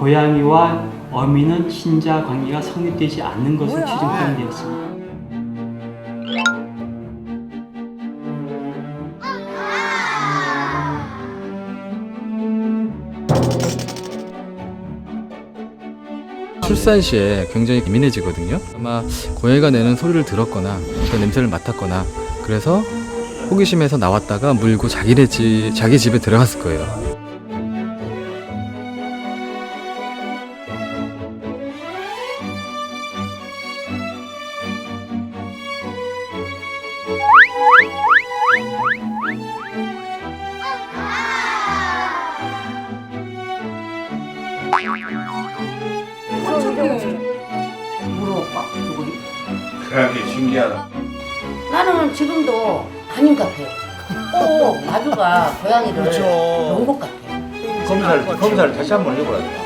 고양이와 어미는 친자 관계가 성립되지 않는 것으로 추정 확인되었습니다. 출산 시에 굉장히 예민해지거든요. 아마 고양이가 내는 소리를 들었거나 어떤 냄새를 맡았거나 그래서 호기심에서 나왔다가 물고 자기 집에 들어갔을 거예요. 물어볼까? 누구니? 그게 신기하다. 나는 지금도 아닌 것 같아요. 마주가 고양이를 본 것 같아요. 검사를 다시 한번 해보라.